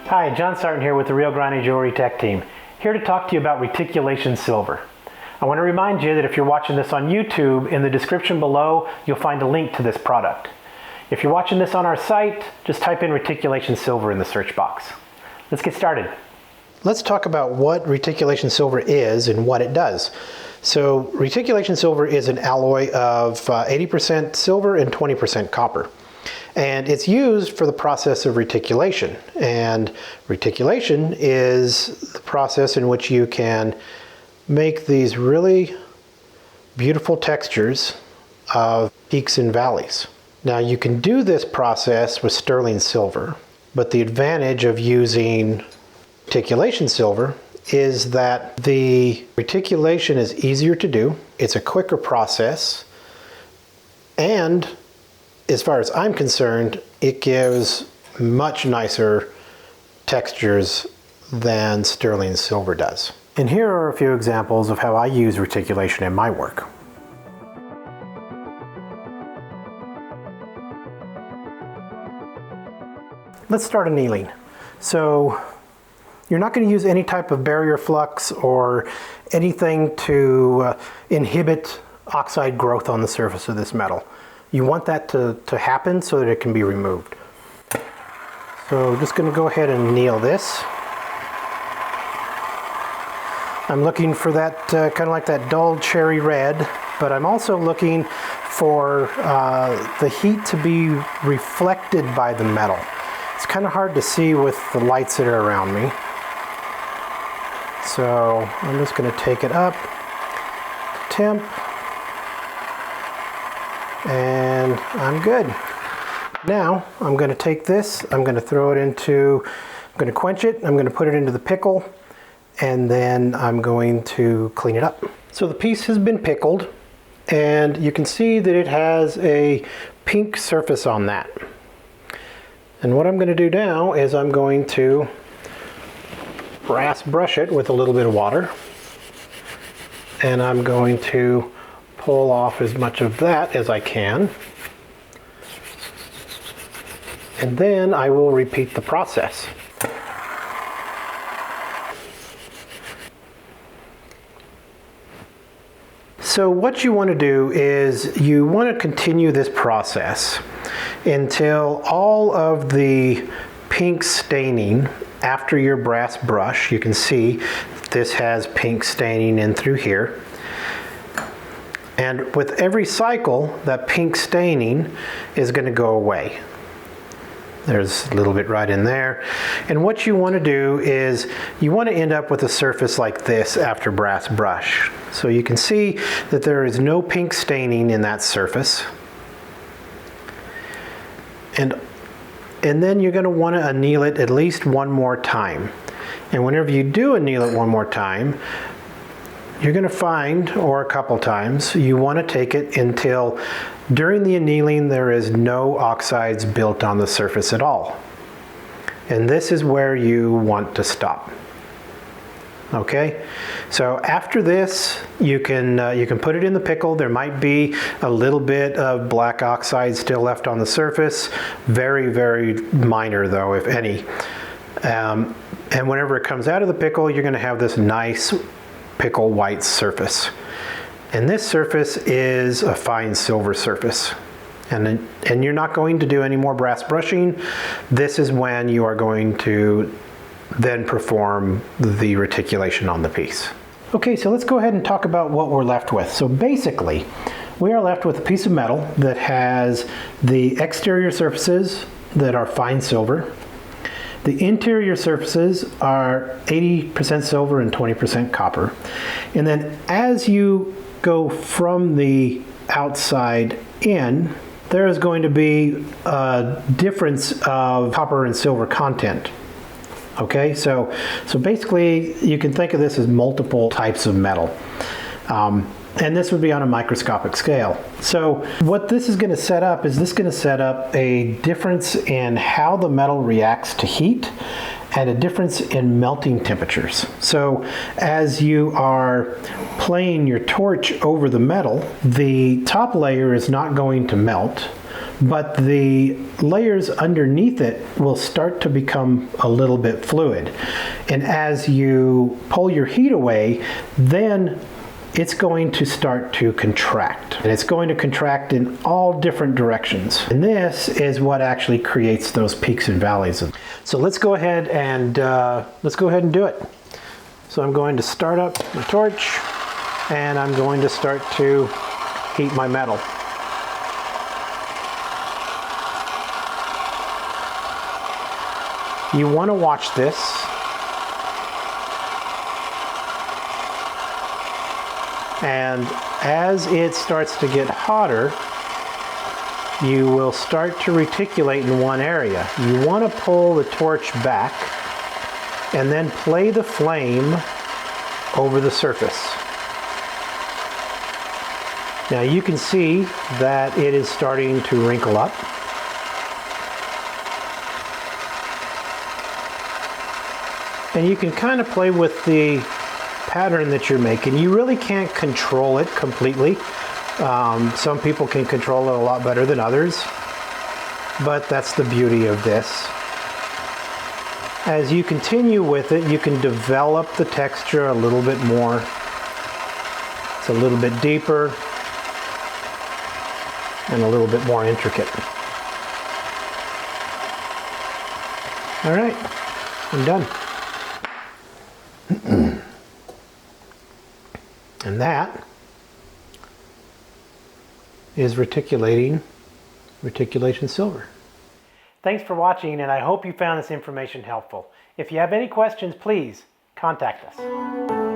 Hi, John Sartin here with the Rio Grande Jewelry Tech team, here to talk to you about Reticulation Silver. I want to remind you that if you're watching this on YouTube, in the description below, you'll find a link to this product. If you're watching this on our site, just type in Reticulation Silver in the search box. Let's get started. Let's talk about what Reticulation Silver is and what it does. So Reticulation Silver is an alloy of 80% silver and 20% copper. And it's used for the process of reticulation. And reticulation is the process in which you can make these really beautiful textures of peaks and valleys. Now you can do this process with sterling silver, but the advantage of using reticulation silver is that the reticulation is easier to do, it's a quicker process, and as far as I'm concerned, it gives much nicer textures than sterling silver does. And here are a few examples of how I use reticulation in my work. Let's start annealing. So you're not going to use any type of barrier flux or anything to inhibit oxide growth on the surface of this metal. You want that to happen so that it can be removed. So just going to go ahead and anneal this. I'm looking for that kind of like that dull cherry red, but I'm also looking for the heat to be reflected by the metal. It's kind of hard to see with the lights that are around me. So I'm just going to take it up to temp. And I'm good. Now I'm going to take this, I'm going to throw it into, I'm going to quench it, I'm going to put it into the pickle, and then I'm going to clean it up. So the piece has been pickled, and you can see that it has a pink surface on that. And what I'm going to do now is I'm going to brass brush it with a little bit of water, and I'm going to pull off as much of that as I can, and then I will repeat the process. So what you want to do is you want to continue this process until all of the pink staining after your brass brush, you can see this has pink staining in through here. And with every cycle, that pink staining is going to go away. There's a little bit right in there. And what you want to do is you want to end up with a surface like this after brass brush. So you can see that there is no pink staining in that surface. And then you're going to want to anneal it at least one more time. And whenever you do anneal it one more time, you're going to find, or a couple times, you want to take it until during the annealing there is no oxides built on the surface at all. And this is where you want to stop. Okay, so after this you can put it in the pickle. There might be a little bit of black oxide still left on the surface, very, very minor though, if any. And whenever it comes out of the pickle, you're going to have this nice pickle white surface. And this surface is a fine silver surface. And you're not going to do any more brass brushing. This is when you are going to then perform the reticulation on the piece. Okay, so let's go ahead and talk about what we're left with. So basically, we are left with a piece of metal that has the exterior surfaces that are fine silver. The interior surfaces are 80% silver and 20% copper. And then as you go from the outside in, there is going to be a difference of copper and silver content. Okay, so basically you can think of this as multiple types of metal. And this would be on a microscopic scale. So what this is going to set up is this going to set up a difference in how the metal reacts to heat and a difference in melting temperatures. So as you are playing your torch over the metal, the top layer is not going to melt, but the layers underneath it will start to become a little bit fluid. And as you pull your heat away, then it's going to start to contract. And it's going to contract in all different directions. And this is what actually creates those peaks and valleys. So let's go ahead and do it. So I'm going to start up the torch, and I'm going to start to heat my metal. You want to watch this. And as it starts to get hotter, you will start to reticulate in one area. You want to pull the torch back and then play the flame over the surface. Now you can see that it is starting to wrinkle up. And you can kind of play with the pattern that you're making. You really can't control it completely. Some people can control it a lot better than others, but that's the beauty of this. As you continue with it, you can develop the texture a little bit more. It's a little bit deeper and a little bit more intricate. All right, I'm done. And that is reticulation silver. Thanks for watching, and I hope you found this information helpful. If you have any questions, please contact us.